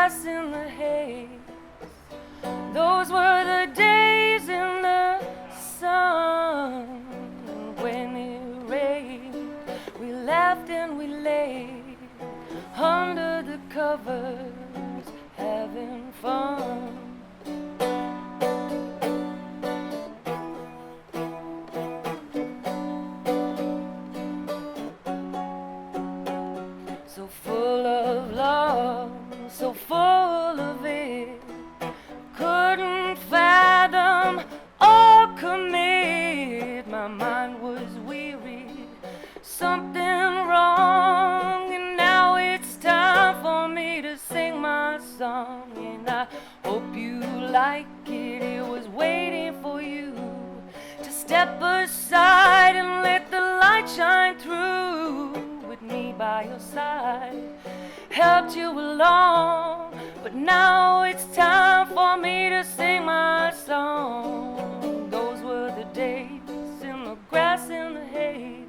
grass in the hay. Those were the days in the sun. And when it rained, we laughed and we lay under the covers, having fun. So full of love, so full of it, couldn't fathom or commit. My mind was weary, something wrong, and now it's time for me to sing my song. And I hope you like it. It was waiting for you to step aside and let the light shine through. With me by your side, helped you along, but now it's time for me to sing my song. Those were the days in the grass in the haze.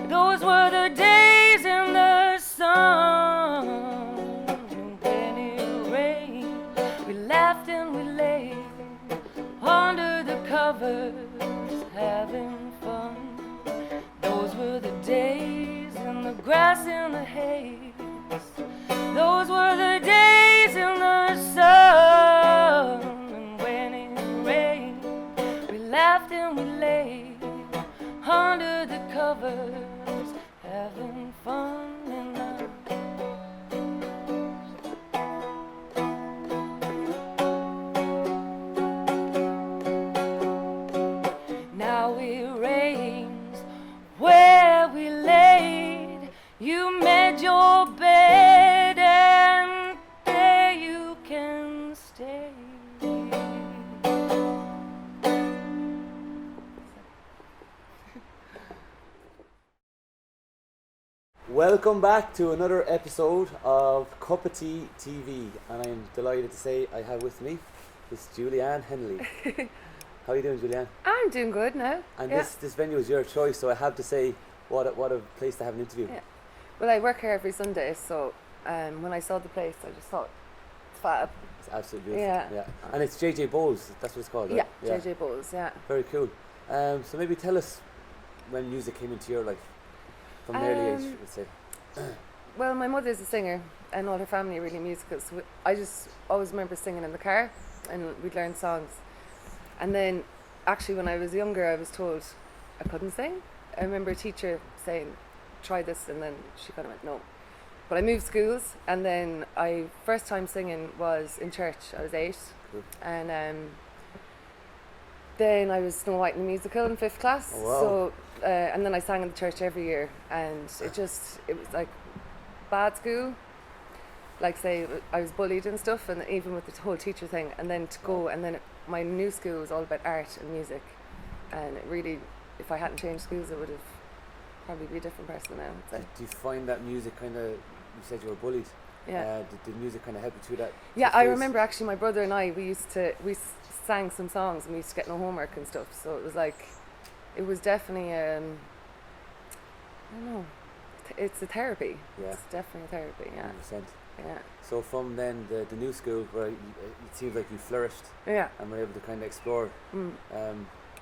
Those were the days in the sun. And when it rained, we laughed and we lay under the covers, having fun. Those were the days in the grass in the haze. Those were the days in the sun. And when it rained, we laughed and we lay under the covers, having fun. Now it rains where we laid. You made your bed and there you can stay. Welcome back to another episode of Cuppa Tea TV, and I'm delighted to say I have with me Miss Julianne Hennelly. How are you doing, Julianne? I'm doing good now. And yeah. this venue is your choice, so I have to say what a place to have an interview. Yeah. Well, I work here every Sunday, so when I saw the place, I just thought it's fab. It's absolutely beautiful. Yeah. And it's JJ Bowles, that's what it's called, right? Yeah, JJ Bowles, yeah. Very cool. So maybe tell us when music came into your life, from an early age, let's say. Well, my mother's a singer, and all her family are really musical, so I just always remember singing in the car, and we'd learn songs. And then, actually, when I was younger, I was told I couldn't sing. I remember a teacher saying, try this, and then she kind of went, no. But I moved schools, and then first time singing was in church. I was 8, Cool. and then I was Snow White in the musical in 5th class. Oh, wow. So, and then I sang in the church every year, and it was like bad school. Like, say, I was bullied and stuff, and even with the whole teacher thing, and then to go, and then my new school was all about art and music, and it really, if I hadn't changed schools, I would have probably be a different person now. So. Do you find that music kind of, you said you were bullied, Yeah. did music kind of help you through that? Yeah, I remember actually my brother and I, we sang some songs, and we used to get no homework and stuff, so it was like, it was definitely, I don't know, it's a therapy. Yeah. It's definitely a therapy, yeah. 100%. Yeah. So from then the new school, where it seems like you flourished, Yeah. and were able to kind of explore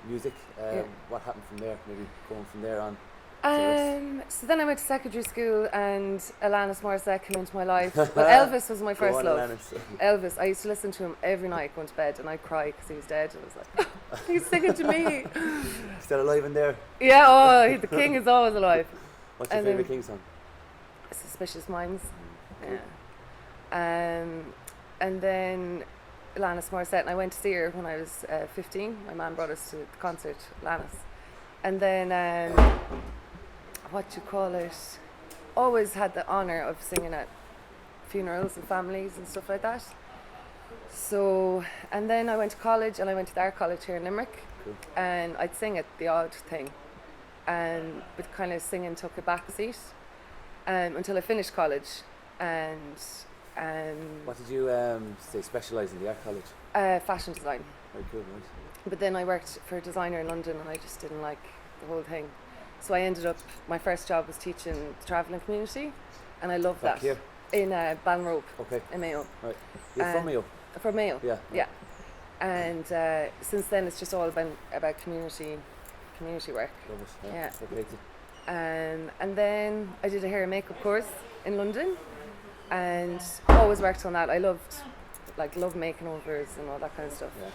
music, Yeah. what happened from there, maybe going from there on? So then I went to secondary school, and Alanis Morissette came into my life. Well, Elvis was my Go first on, love. Alanis. Elvis, I used to listen to him every night going to bed, and I'd cry because he was dead. And I was like, he's singing to me. Still alive in there? Yeah, oh, the king is always alive. What's your favourite King song? Suspicious Minds. Cool. Yeah. And then Alanis Morissette, and I went to see her when I was 15. My mum brought us to the concert, Alanis. And then, always had the honour of singing at funerals and families and stuff like that. So, and then I went to college, and I went to the art college here in Limerick. Cool. And I'd sing at the odd thing, but kind of singing took a back seat until I finished college. And what did you say specialise in the art college? fashion design. Very cool, right? But then I worked for a designer in London, and I just didn't like the whole thing. So I ended up, my first job was teaching the travelling community, and I loved Back that. here? in Ballinrobe, Okay. in Mayo. Right. You're from Mayo? From Mayo. Yeah. Yeah. And since then, it's just all been about community work. Love it. Yeah. Fair play to you. And then I did a hair and makeup course in London, and always worked on that. I loved making overs and all that kind of stuff. Yeah.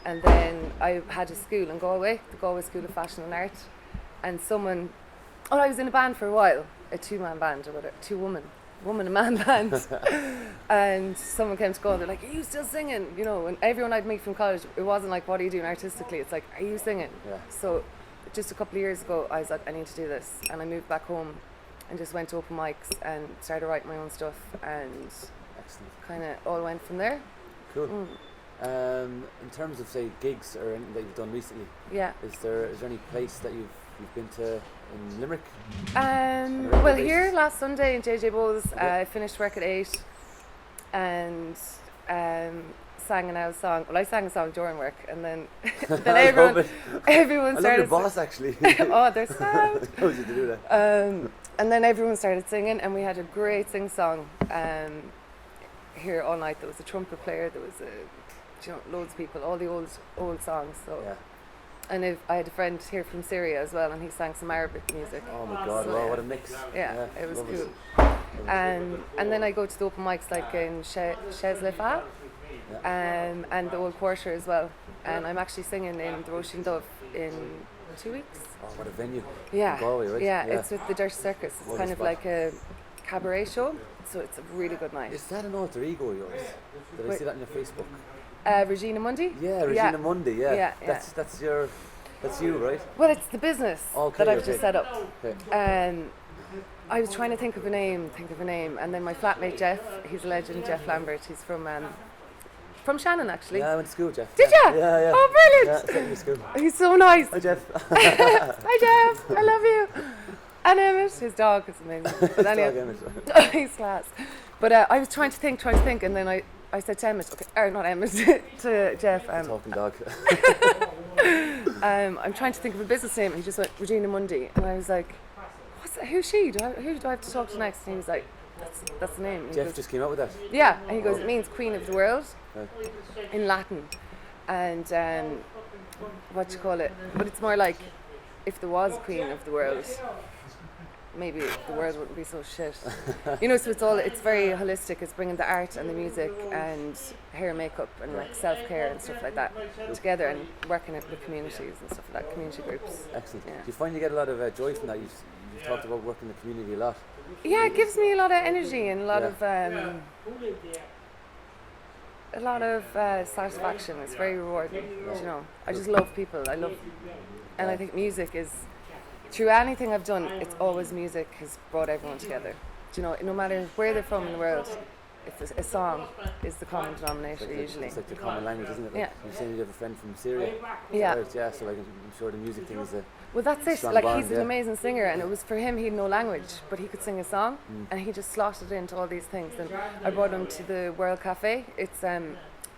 And then I had a school in Galway, the Galway School of Fashion and Art, and I was in a band for a while, a 2-man band or whatever, woman and man band. And someone came to go and they're like, "Are you still singing?" You know, and everyone I'd meet from college, it wasn't like, "What are you doing artistically?" It's like, "Are you singing?" Yeah. So just a couple of years ago, I was like, "I need to do this," and I moved back home and just went to open mics and started writing my own stuff, and Excellent. kind of all went from there. Cool. In terms of, say, gigs or anything that you've done recently, Yeah. is there any place that you've been to in Limerick? Well, here last Sunday in JJ Bowes, Okay. I finished work at 8 and sang an hour song. Well, I sang a song during work, and then I love it. everyone I love started. your boss, actually. Oh, they're sad. How did you do that? And then everyone started singing, and we had a great sing song here all night. There was a trumpet player. There was loads of people, all the old songs. So. Yeah. And I had a friend here from Syria as well, and he sang some Arabic music. Oh my God! So, wow, what a mix! Yeah, it was love cool. And then I go to the open mics like in Chez Le Fa, and the Old Quarter as well. And I'm actually singing in the Roisin Dove in 2 weeks. Oh, what a venue! Yeah, In Galway, right? yeah, it's with the Dirty Circus. It's Lovely kind of spot. like a cabaret show, so it's a really good night. Is that an alter ego of yours? Did I Wait. see that on your Facebook? Regina Mundy? Yeah, Regina Mundy. Yeah. Yeah, That's you, right? Well, it's the business Okay, that I've okay. just set up. Okay. I was trying to think of a name, and then my flatmate Jeff, he's a legend, Jeff Lambert, he's from Shannon actually. Yeah, I went to school, Jeff. Did ya? Yeah, yeah. Oh, brilliant! Yeah, secondary school. He's so nice. Hi, Jeff. Hi Jeff, I love you. And Emmett, his dog is amazing. But anyway, Dog, he's class. But I was trying to think, and then I said to Emmett, not Emmett, to Jeff. Talking dog. I'm trying to think of a business name, and he just went Regina Mundy, and I was like, "What's that? Who's she? Who do I have to talk to next?" And he was like, "That's the name." And he Jeff goes, just came out with that. yeah, and he goes, "It means Queen of the World Right. in Latin," and what you call it? But it's more like if there was Queen of the World, maybe the world wouldn't be so shit. You know, so it's very holistic. It's bringing the art and the music and hair and makeup and like self-care and stuff like that together, and working with communities and stuff like that, community groups. Excellent. Yeah. Do you find you get a lot of joy from that? You've talked about working in the community a lot. Yeah, it gives me a lot of energy and a lot of satisfaction. It's very rewarding. You know, I just love people. And I think music is, through anything I've done, it's always music has brought everyone together. You know, no matter where they're from in the world, it's a song is the common denominator usually. It's like the common language, isn't it? Like Yeah. you're saying you have a friend from Syria. Yeah. Right, yeah. So like I'm sure the music thing is a Well, that's it. strong Like bond, he's an yeah. amazing singer, and it was for him. He had no language, but he could sing a song, and he just slotted into all these things. And I brought him to the World Cafe. It's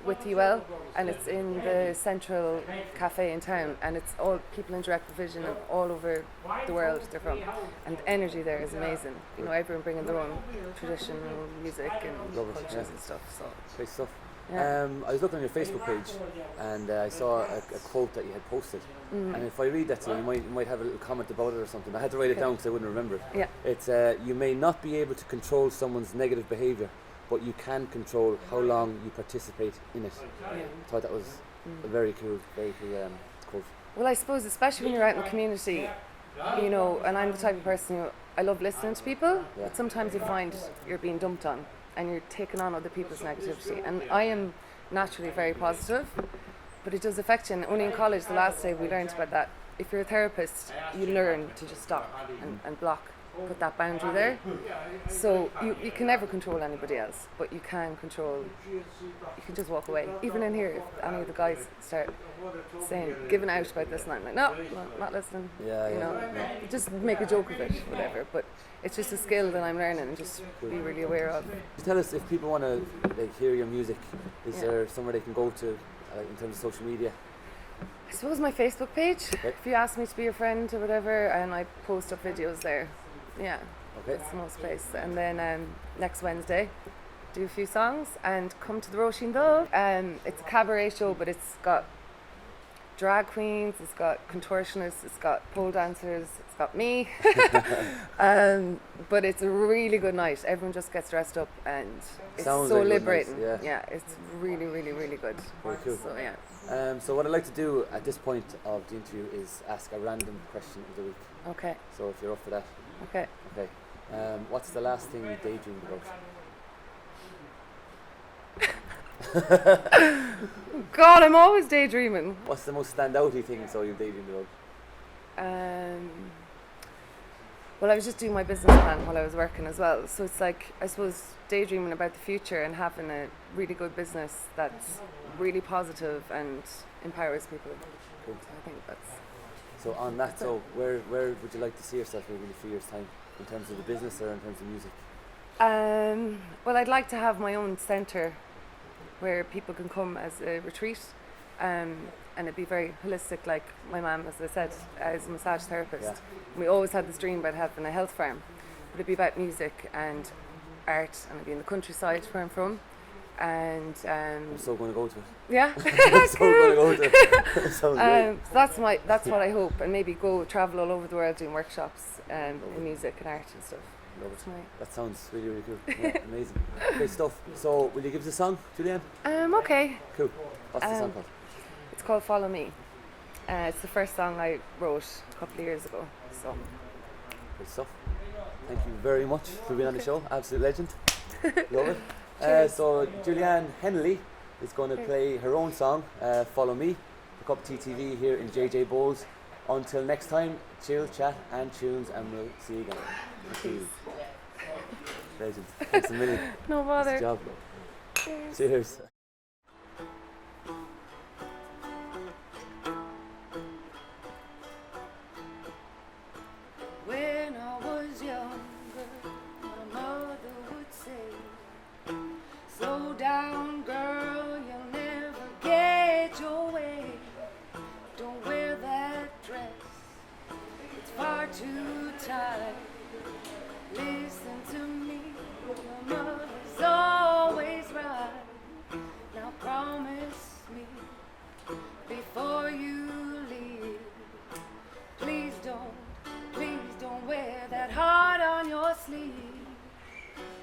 with UL, and it's in the central cafe in town, and it's all people in direct vision and all over the world they're from, and the energy there is amazing. You know, everyone bringing their own traditional music and Love it, cultures yeah. and stuff. So great stuff. yeah. I was looking on your Facebook page, and I saw a quote that you had posted. And if I read that to you, you might have a little comment about it or something. I had to write it down because I wouldn't remember it. Yeah. It's you may not be able to control someone's negative behaviour, but you can control how long you participate in it. Yeah. I thought that was a very cool quote. Well, I suppose especially when you're out in the community, you know, and I'm the type of person who I love listening to people, Yeah. but sometimes you find you're being dumped on and you're taking on other people's negativity. And I am naturally very positive, but it does affect you. And only in college, the last day, we learned about that. If you're a therapist, you learn to just stop and block, put that boundary there. So you can never control anybody else, but you can just walk away. Even in here, if any of the guys start giving out about this, and I'm like, no, not listening. Yeah, You yeah. know, just make a joke of it, whatever. But it's just a skill that I'm learning, and just be really aware of. Tell us, if people want to hear your music, is Yeah. there somewhere they can go to in terms of social media? I suppose my Facebook page, Okay. if you ask me to be your friend or whatever, and I post up videos there. Yeah. Okay. It's the most place. And then next Wednesday, do a few songs and come to the Roisin Dove. It's a cabaret show, but it's got drag queens, it's got contortionists, it's got pole dancers, it's got me. But it's a really good night. Everyone just gets dressed up and it's Sounds so like a good liberating. night, yeah. It's really, really, really good. Very cool. So So what I'd like to do at this point of the interview is ask a random question of the week. Okay. So if you're up for that. Okay. Okay. What's the last thing you daydreamed about? God, I'm always daydreaming. What's the most standouty thing so you've daydreamed about? Well, I was just doing my business plan while I was working as well. So it's like, I suppose, daydreaming about the future and having a really good business that's really positive and empowers people. Cool. So I think that's... So on that, so where would you like to see yourself maybe in a few years' time, in terms of the business or in terms of music? Well, I'd like to have my own centre where people can come as a retreat, and it'd be very holistic. Like my mum, as I said, is a massage therapist. Yeah. We always had this dream about having a health farm, but it'd be about music and art, and it'd be in the countryside where I'm from. And I'm so going to go to it. yeah, I'm so going to go to it. Sounds great. so that's what I hope, and maybe go travel all over the world doing workshops in music and art and stuff. Love it. That's my... That sounds really, really cool. Yeah, amazing. Great stuff. So will you give us a song, Julianne? Okay. Cool. What's the song called? It's called Follow Me. It's the first song I wrote a couple of years ago. So Great stuff. Thank you very much for being on the show. Absolute legend. Love it. Cheers. So Julianne Hennelly is going to play her own song, Follow Me, the Cuppa Tea Tv here in JJ Bowles. Until next time, chill, chat and tunes, and we'll see you again. Thank you. Legend. Thanks a million. No bother. Nice job. Cheers. Cheers. When I was younger, my mother would say, slow down, girl, you'll never get your way. Don't wear that dress, it's far too tight. Listen to me, your mother's always right. Now promise me before you leave, please don't wear that heart on your sleeve.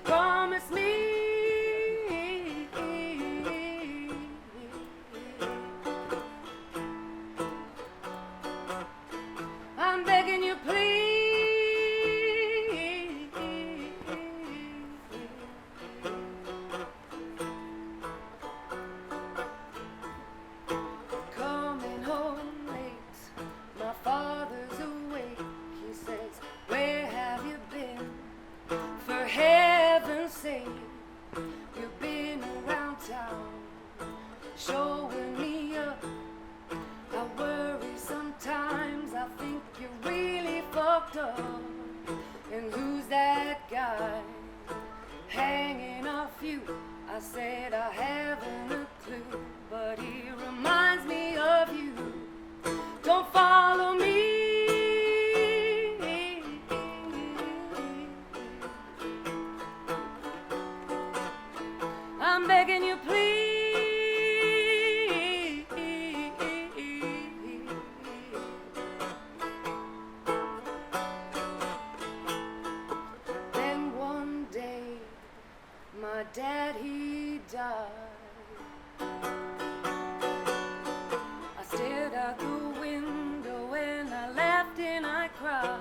Promise me. I'm begging you, please. Coming home late, my father's awake. He says, where have you been? For heaven's sake, you've been around town, showing me up. I worry sometimes, I think you're really fucked up. And who's that guy hanging off you? I said I haven't a clue, but he reminds me of you. Don't follow me. I'm begging you, please. Then one day, my dad, he died. I stared out the window and I laughed and I cried.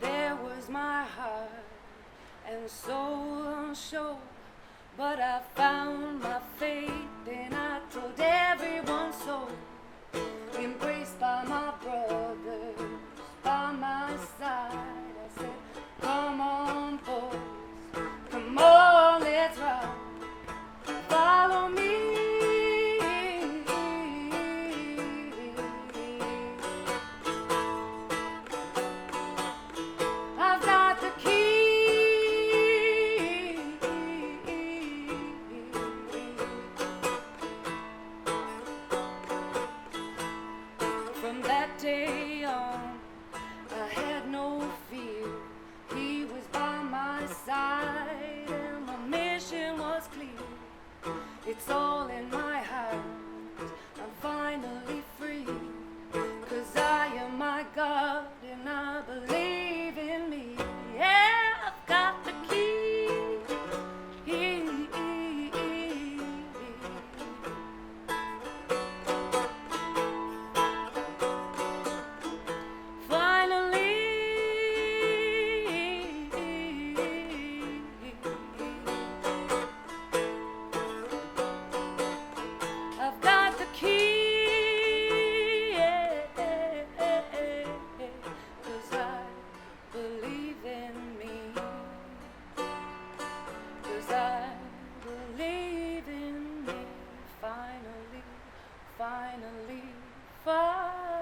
There was my heart and soul unsure, but I found my faith and I told everyone so. Embraced by my brothers, by my side, I said, come on boys, come on, let's ride. Follow me. I've got the key. From that day on, was clear. It's all in my heart. I'm finally free. 'Cause I am my God and I believe in me. Yeah, I've got the key. I've got the key, yeah, 'cause I believe in me, 'cause I believe in me, finally, finally, finally.